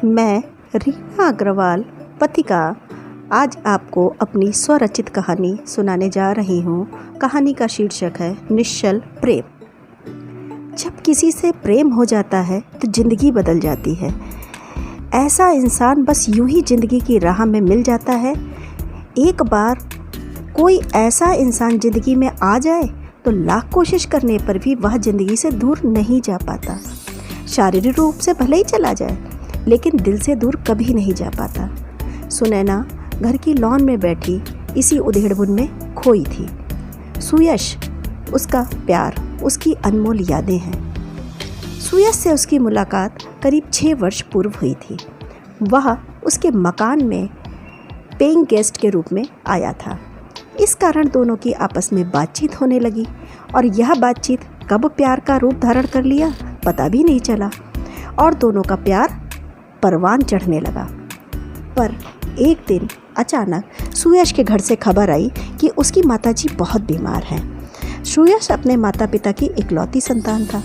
मैं रीना अग्रवाल पथिका आज आपको अपनी स्वरचित कहानी सुनाने जा रही हूँ। कहानी का शीर्षक है निश्चल प्रेम। जब किसी से प्रेम हो जाता है तो ज़िंदगी बदल जाती है। ऐसा इंसान बस यूं ही ज़िंदगी की राह में मिल जाता है। एक बार कोई ऐसा इंसान ज़िंदगी में आ जाए तो लाख कोशिश करने पर भी वह ज़िंदगी से दूर नहीं जा पाता। शारीरिक रूप से भले ही चला जाए लेकिन दिल से दूर कभी नहीं जा पाता। सुनैना घर की लॉन में बैठी इसी उधेड़बुन में खोई थी। सुयश उसका प्यार, उसकी अनमोल यादें हैं। सुयश से उसकी मुलाकात करीब 6 वर्ष पूर्व हुई थी। वह उसके मकान में पेइंग गेस्ट के रूप में आया था। इस कारण दोनों की आपस में बातचीत होने लगी और यह बातचीत कब प्यार का रूप धारण कर लिया पता भी नहीं चला और दोनों का प्यार परवान चढ़ने लगा। पर एक दिन अचानक सुयश के घर से खबर आई कि उसकी माताजी बहुत बीमार हैं। सुयश अपने माता पिता की इकलौती संतान था।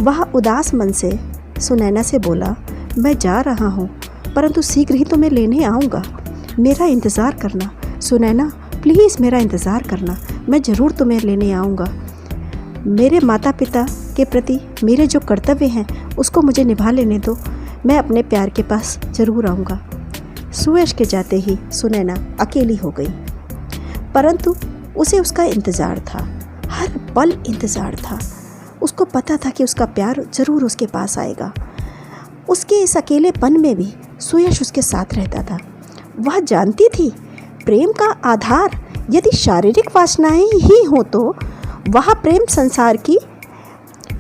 वह उदास मन से सुनैना से बोला, मैं जा रहा हूँ परंतु शीघ्र ही तुम्हें लेने आऊँगा, मेरा इंतज़ार करना। सुनैना प्लीज़ मेरा इंतज़ार करना, मैं ज़रूर तुम्हें लेने आऊँगा। मेरे माता पिता के प्रति मेरे जो कर्तव्य हैं उसको मुझे निभा लेने दो, मैं अपने प्यार के पास ज़रूर आऊँगा। सुयश के जाते ही सुनैना अकेली हो गई, परंतु उसे उसका इंतज़ार था, हर पल इंतज़ार था। उसको पता था कि उसका प्यार ज़रूर उसके पास आएगा। उसके इस अकेलेपन में भी सुयश उसके साथ रहता था। वह जानती थी प्रेम का आधार यदि शारीरिक वासनाएं ही हों तो वह प्रेम संसार की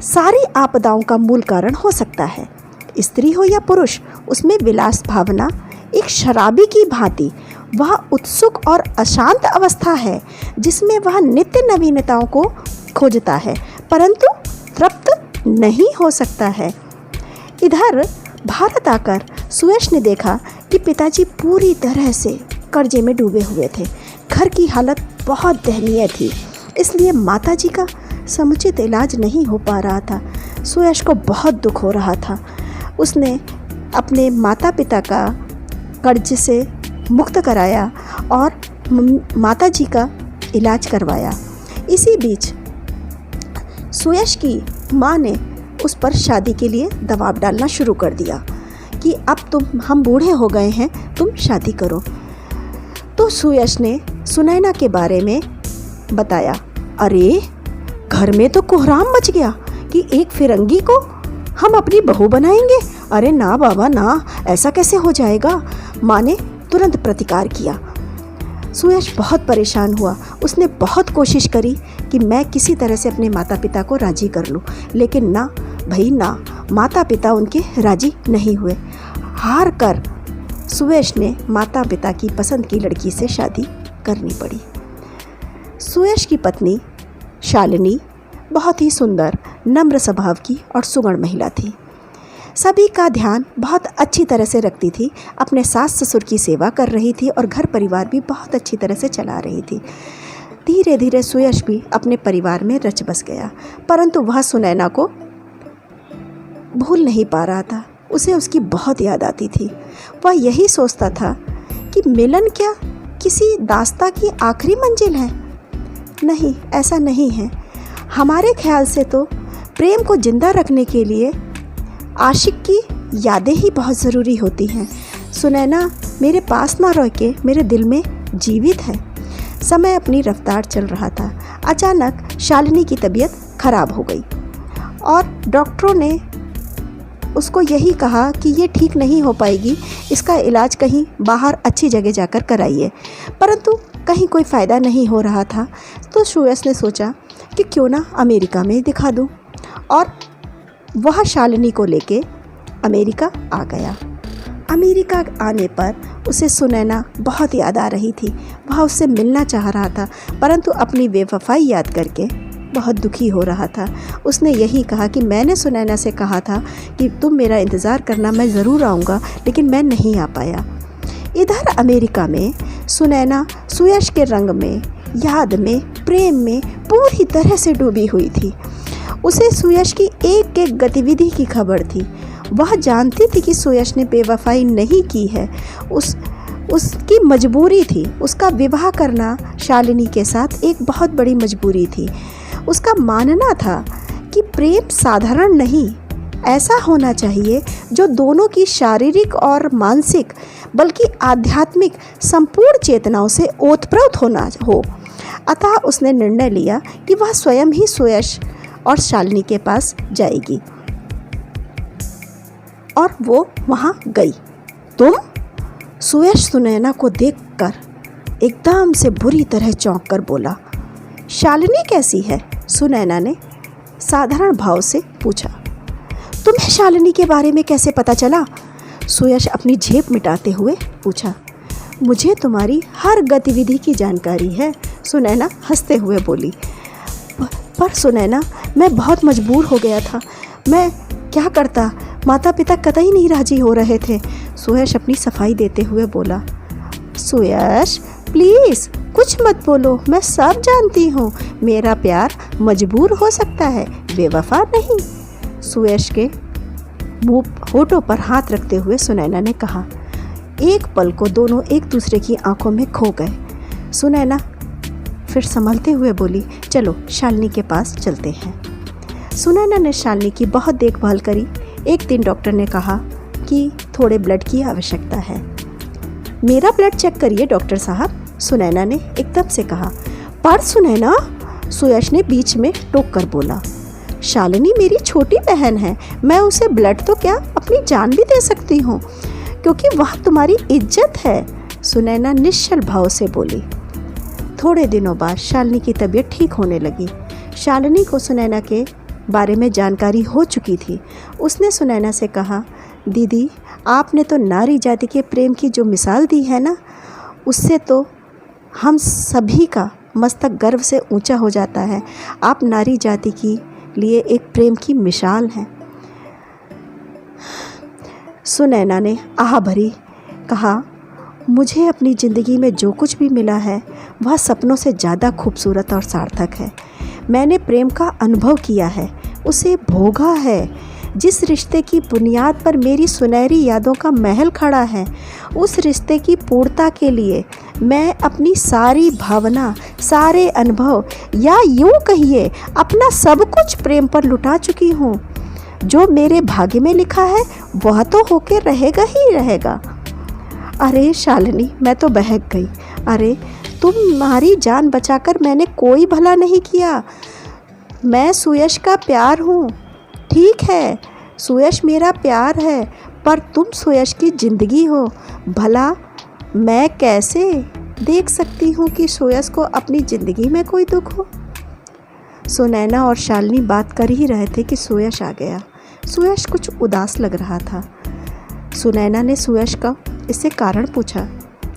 सारी आपदाओं का मूल कारण हो सकता है। स्त्री हो या पुरुष, उसमें विलास भावना एक शराबी की भांति वह उत्सुक और अशांत अवस्था है जिसमें वह नित्य नवीनताओं को खोजता है परंतु तृप्त नहीं हो सकता है। इधर भारत आकर सुयश ने देखा कि पिताजी पूरी तरह से कर्जे में डूबे हुए थे। घर की हालत बहुत दयनीय थी, इसलिए माताजी का समुचित इलाज नहीं हो पा रहा था। सुयश को बहुत दुख हो रहा था। उसने अपने माता पिता का कर्ज से मुक्त कराया और माताजी का इलाज करवाया। इसी बीच सुयश की माँ ने उस पर शादी के लिए दबाव डालना शुरू कर दिया कि अब हम बूढ़े हो गए हैं, तुम शादी करो। तो सुयश ने सुनैना के बारे में बताया, अरे घर में तो कोहराम मच गया कि एक फिरंगी को हम अपनी बहू बनाएंगे। अरे ना बाबा ना, ऐसा कैसे हो जाएगा। माँ ने तुरंत प्रतिकार किया। सुयश बहुत परेशान हुआ। उसने बहुत कोशिश करी कि मैं किसी तरह से अपने माता पिता को राजी कर लूँ, लेकिन ना भाई ना, माता पिता उनके राजी नहीं हुए। हार कर सुयश ने माता पिता की पसंद की लड़की से शादी करनी पड़ी। सुयश की पत्नी शालिनी बहुत ही सुंदर, नम्र स्वभाव की और सुगण महिला थी। सभी का ध्यान बहुत अच्छी तरह से रखती थी, अपने सास ससुर की सेवा कर रही थी और घर परिवार भी बहुत अच्छी तरह से चला रही थी। धीरे धीरे सुयश भी अपने परिवार में रच बस गया, परंतु वह सुनैना को भूल नहीं पा रहा था। उसे उसकी बहुत याद आती थी। वह यही सोचता था कि मिलन क्या किसी दास्तां की आखिरी मंजिल है। नहीं, ऐसा नहीं है। हमारे ख्याल से तो प्रेम को जिंदा रखने के लिए आशिक की यादें ही बहुत ज़रूरी होती हैं। सुनैना मेरे पास ना रह के मेरे दिल में जीवित है। समय अपनी रफ्तार चल रहा था। अचानक शालिनी की तबीयत खराब हो गई और डॉक्टरों ने उसको यही कहा कि ये ठीक नहीं हो पाएगी, इसका इलाज कहीं बाहर अच्छी जगह जाकर कराइए। परंतु कहीं कोई फ़ायदा नहीं हो रहा था। तो सुयश ने सोचा कि क्यों ना अमेरिका में दिखा दूँ और वह शालिनी को लेके अमेरिका आ गया। अमेरिका आने पर उसे सुनैना बहुत याद आ रही थी। वह उससे मिलना चाह रहा था परंतु अपनी बेवफाई याद करके बहुत दुखी हो रहा था। उसने यही कहा कि मैंने सुनैना से कहा था कि तुम मेरा इंतज़ार करना, मैं ज़रूर आऊँगा, लेकिन मैं नहीं आ पाया। इधर अमेरिका में सुनैना सुयश के रंग में, याद में, प्रेम में पूरी तरह से डूबी हुई थी। उसे सुयश की एक एक गतिविधि की खबर थी। वह जानती थी कि सुयश ने बेवफाई नहीं की है, उसकी मजबूरी थी। उसका विवाह करना शालिनी के साथ एक बहुत बड़ी मजबूरी थी। उसका मानना था कि प्रेम साधारण नहीं, ऐसा होना चाहिए जो दोनों की शारीरिक और मानसिक बल्कि आध्यात्मिक संपूर्ण चेतनाओं से ओतप्रोत होना हो। अतः उसने निर्णय लिया कि वह स्वयं ही सुयश और शालिनी के पास जाएगी और वो वहाँ गई। तुम? सुयश सुनैना को देखकर एकदम से बुरी तरह चौंक कर बोला। शालिनी कैसी है? सुनैना ने साधारण भाव से पूछा। तुम्हें शालिनी के बारे में कैसे पता चला? सुयश अपनी झेप मिटाते हुए पूछा। मुझे तुम्हारी हर गतिविधि की जानकारी है, सुनैना हंसते हुए बोली। पर सुनैना, मैं बहुत मजबूर हो गया था। मैं क्या करता? माता पिता कतई नहीं राजी हो रहे थे। सुयश अपनी सफाई देते हुए बोला। सुयश प्लीज़ कुछ मत बोलो, मैं सब जानती हूँ। मेरा प्यार मजबूर हो सकता है, बेवफा नहीं। सुयश के मुंह होठों पर हाथ रखते हुए सुनैना ने कहा। एक पल को दोनों एक दूसरे की आंखों में खो गए। सुनैना फिर संभलते हुए बोली, चलो शालिनी के पास चलते हैं। सुनैना ने शालिनी की बहुत देखभाल करी। एक दिन डॉक्टर ने कहा कि थोड़े ब्लड की आवश्यकता है। मेरा ब्लड चेक करिए डॉक्टर साहब, सुनैना ने एकदम से कहा। पर सुनैना, सुयश ने बीच में टोक कर बोला, शालिनी मेरी छोटी बहन है, मैं उसे ब्लड तो क्या अपनी जान भी दे सकती हूँ, क्योंकि वह तुम्हारी इज्जत है। सुनैना निश्चल भाव से बोली। थोड़े दिनों बाद शालिनी की तबीयत ठीक होने लगी। शालिनी को सुनैना के बारे में जानकारी हो चुकी थी। उसने सुनैना से कहा, दीदी आपने तो नारी जाति के प्रेम की जो मिसाल दी है ना, उससे तो हम सभी का मस्तक गर्व से ऊंचा हो जाता है। आप नारी जाति की लिए एक प्रेम की मिसाल हैं। सुनैना ने आह भरी कहा, मुझे अपनी ज़िंदगी में जो कुछ भी मिला है वह सपनों से ज़्यादा खूबसूरत और सार्थक है। मैंने प्रेम का अनुभव किया है, उसे भोगा है। जिस रिश्ते की बुनियाद पर मेरी सुनहरी यादों का महल खड़ा है, उस रिश्ते की पूर्णता के लिए मैं अपनी सारी भावना, सारे अनुभव या यूँ कहिए अपना सब कुछ प्रेम पर लुटा चुकी हूँ। जो मेरे भाग्य में लिखा है वह तो होके रहेगा ही रहेगा। अरे शालिनी, मैं तो बहक गई। अरे तुम्हारी जान बचाकर मैंने कोई भला नहीं किया। मैं सुयश का प्यार हूँ। ठीक है, सुयश मेरा प्यार है, पर तुम सुयश की ज़िंदगी हो। भला मैं कैसे देख सकती हूँ कि सुयश को अपनी ज़िंदगी में कोई दुख हो। सुनैना और शालिनी बात कर ही रहे थे कि सुयश आ गया। सुयश कुछ उदास लग रहा था। सुनैना ने सुयश का इससे कारण पूछा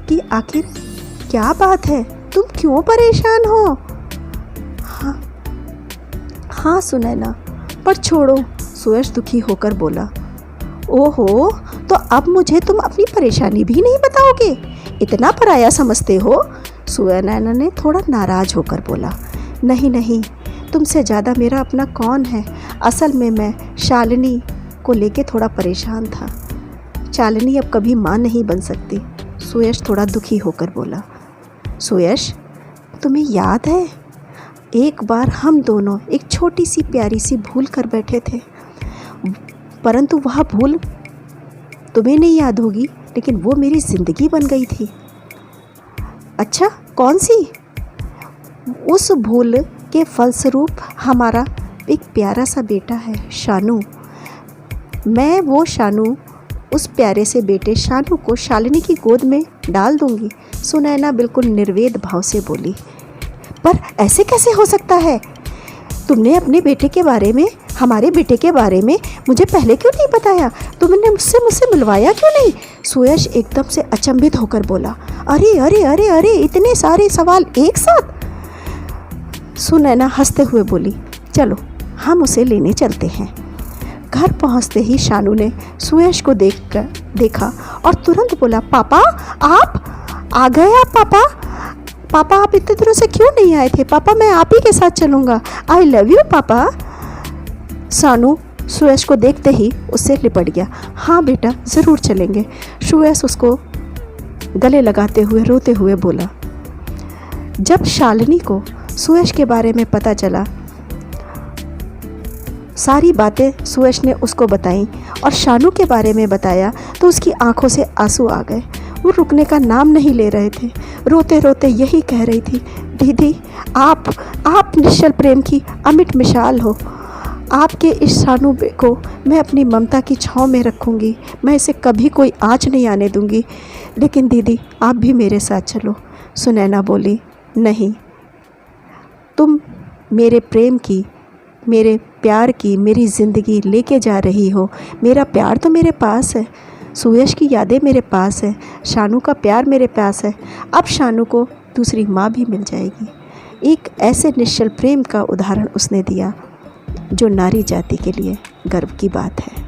कि आखिर क्या बात है, तुम क्यों परेशान हो? हाँ सुनैना, पर छोड़ो, सुयश दुखी होकर बोला। ओहो, तो अब मुझे तुम अपनी परेशानी भी नहीं बताओगे? इतना पराया समझते हो? सुनैना ने थोड़ा नाराज होकर बोला। नहीं नहीं, तुमसे ज़्यादा मेरा अपना कौन है। असल में मैं शालिनी को लेके थोड़ा परेशान था। शालिनी अब कभी माँ नहीं बन सकती। सुयश थोड़ा दुखी होकर बोला। सुयश, तुम्हें याद है एक बार हम दोनों एक छोटी सी प्यारी सी भूल कर बैठे थे, परंतु वह भूल तुम्हें नहीं याद होगी, लेकिन वो मेरी ज़िंदगी बन गई थी। अच्छा, कौन सी? उस भूल के फलस्वरूप हमारा एक प्यारा सा बेटा है, शानू। मैं वो शानू, उस प्यारे से बेटे शानू को शालिनी की गोद में डाल दूंगी। सुनैना बिल्कुल निर्वेद भाव से बोली। पर ऐसे कैसे हो सकता है? तुमने अपने बेटे के बारे में, हमारे बेटे के बारे में मुझे पहले क्यों नहीं बताया? तुमने मुझसे मिलवाया क्यों नहीं? सुयश एकदम से अचंभित होकर बोला। अरे अरे अरे अरे, इतने सारे सवाल एक साथ? सुनैना हंसते हुए बोली, चलो हम उसे लेने चलते हैं। घर पहुंचते ही शानू ने सुयश को देखा और तुरंत बोला, पापा आप आ गए? आप पापा आप इतने दिनों से क्यों नहीं आए थे? पापा मैं आप ही के साथ चलूँगा। आई लव यू पापा। शानू सुयश को देखते ही उससे लिपट गया। हाँ बेटा, ज़रूर चलेंगे। सुयश उसको गले लगाते हुए रोते हुए बोला। जब शालिनी को सुयश के बारे में पता चला, सारी बातें सुयश ने उसको बताई और शानू के बारे में बताया, तो उसकी आंखों से आंसू आ गए। वो रुकने का नाम नहीं ले रहे थे। रोते रोते यही कह रही थी, दीदी आप निश्चल प्रेम की अमिट मिसाल हो। आपके इस शानू को मैं अपनी ममता की छाँव में रखूँगी। मैं इसे कभी कोई आँच नहीं आने दूँगी। लेकिन दीदी, आप भी मेरे साथ चलो। सुनैना बोली, नहीं, तुम मेरे प्रेम की, मेरे प्यार की, मेरी ज़िंदगी लेके जा रही हो। मेरा प्यार तो मेरे पास है, सुयश की यादें मेरे पास है, शानू का प्यार मेरे पास है। अब शानू को दूसरी माँ भी मिल जाएगी। एक ऐसे निश्चल प्रेम का उदाहरण उसने दिया जो नारी जाति के लिए गर्व की बात है।